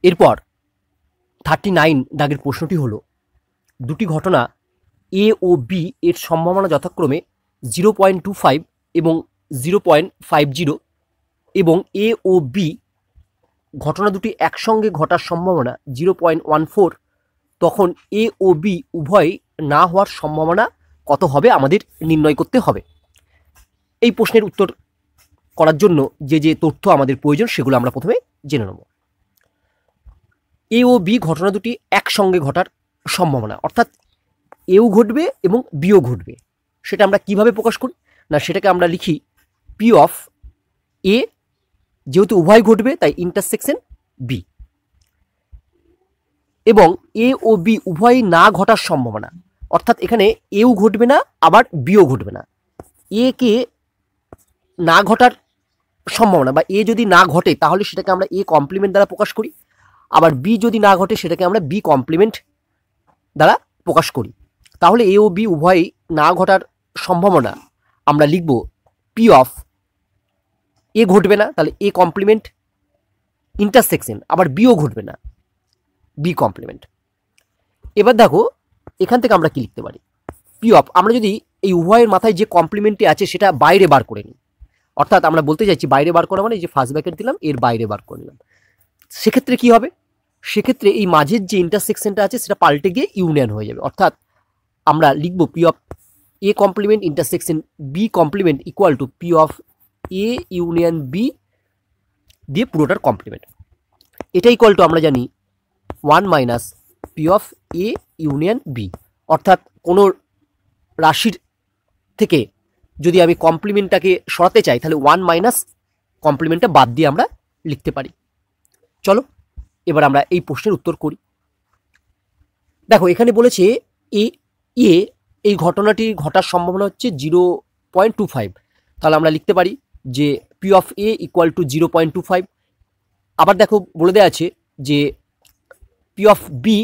এরপর 39 দাগের প্রশ্নটি হলো, দুটি ঘটনা এ ও বি এর সম্ভাবনা যথাক্রমে 0.25 এবং 0.50 এবং এ ও বি ঘটনা দুটি একসঙ্গে ঘটার সম্ভাবনা 0.14, তখন এ ও বি উভয় না হওয়ার সম্ভাবনা কত হবে আমাদের নির্ণয় করতে হবে। এই প্রশ্নের উত্তর করার জন্য যে যে তথ্য আমাদের প্রয়োজন সেগুলো আমরা প্রথমে জেনে নেব। এ ও বি ঘটনা দুটি একসঙ্গে ঘটার সম্ভাবনা, অর্থাৎ এও ঘটবে এবং বিও ঘটবে, সেটা আমরা কিভাবে প্রকাশ করি না, সেটাকে আমরা লিখি পি অফ এ, যেহেতু উভয় ঘটবে তাই ইন্টারসেকশন বি, এবং এ ও বি উভয় না ঘটার সম্ভাবনা, অর্থাৎ এখানে এও ঘটবে না আবার বিও ঘটবে না। এ কে না ঘটার সম্ভাবনা বা এ যদি না ঘটে তাহলে সেটাকে আমরা এ কমপ্লিমেন্ট দ্বারা প্রকাশ করি, আবার বি যদি না ঘটে সেটাকে আমরা বি কমপ্লিমেন্ট দ্বারা প্রকাশ করি। তাহলে এ ও বি উভয় না ঘটার সম্ভাবনা আমরা লিখব পি অফ এ ঘটবে না, তাহলে এ কমপ্লিমেন্ট ইন্টারসেকশন, আবার বিও ঘটবে না, বি কমপ্লিমেন্ট। এবার দেখো এখান থেকে আমরা কি লিখতে পারি, পি অফ, আমরা যদি এই উভয়ের মাথায় যে কমপ্লিমেন্টটি আছে সেটা বাইরে বার করে নিই, অর্থাৎ আমরা বলতে চাইছি বাইরে বার করা মানে এই যে ফার্স্ট ব্র্যাকেট দিলাম এর বাইরে বার করে নিলাম, সেক্ষেত্রে কি হবে, সেক্ষেত্রে এই মাঝের যে ইন্টারসেকশনটা আছে সেটা পাল্টে গিয়ে ইউনিয়ন হয়ে যাবে, অর্থাৎ আমরা লিখব P of A complement intersection B complement equal to P of A union B দিয়ে পুরোটার কমপ্লিমেন্ট। এটা ইকুয়াল টু আমরা জানি 1 minus P of A union B, অর্থাৎ কোনো রাশির থেকে যদি আমি কমপ্লিমেন্টটাকে সরাতে চাই তাহলে 1 মাইনাস কমপ্লিমেন্টটা বাদ দিয়ে আমরা লিখতে পারি। চলো এবার আমরা এই প্রশ্নের উত্তর করি। দেখো এখানে বলেছে এ এ এই ঘটনাটি ঘটার সম্ভাবনা হচ্ছে 0.25, তাহলে আমরা লিখতে পারি যে P of A equal to 0.25। আবার দেখো বলে দেওয়া আছে যে P of B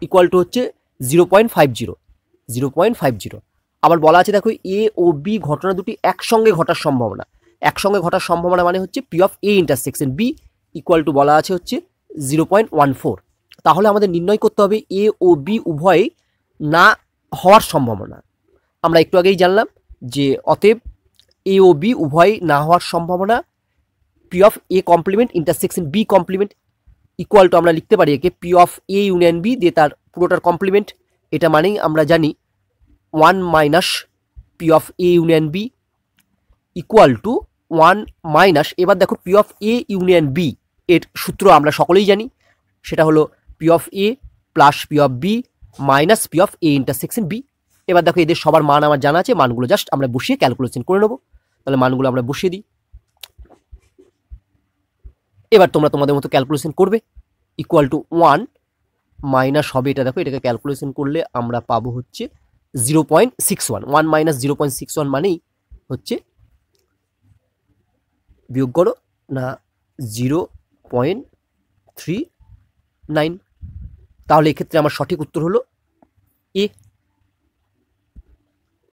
equal to হচ্ছে 0.50। আবার বলা আছে দেখো এ ও বি ঘটনা দুটি একসঙ্গে ঘটার সম্ভাবনা, একসঙ্গে ঘটার সম্ভাবনা মানে হচ্ছে P of A intersection B equal to বলা আছে হচ্ছে 0.14। তাহলে আমাদের নির্ণয় করতে হবে এ ও বি উভয় না হওয়ার সম্ভাবনা। আমরা একটু আগেই জানলাম যে অতএব এ ও বি উভয় না হওয়ার সম্ভাবনা P of A complement intersection B complement equal to আমরা লিখতে পারি একে P of A union B দিয়ে তার পুরোটার কমপ্লিমেন্ট। এটা মানেই আমরা জানি 1 minus P of A union B equal to 1 minus, এবার দেখো P of A union B এর সূত্র আমরা সকলেই জানি, সেটা হলো P of A plus P of B minus P of A intersection B. এবার দেখো এদের সবার মান আমার জানা আছে, মানগুলো জাস্ট আমরা বসিয়ে ক্যালকুলেশন করে নেবো। তাহলে মানগুলো আমরা বসিয়ে দিই, এবার তোমরা তোমাদের মতো ক্যালকুলেশন করবে। ইকুয়াল টু 1 মাইনাস হবে, এটা দেখো এটাকে ক্যালকুলেশন করলে আমরা পাবো হচ্ছে 0.61। 1 মাইনাস 0.61 মানেই হচ্ছে, বিয়োগ করো না 0.39। তাহলে এক্ষেত্রে আমার সঠিক উত্তর হলো এ।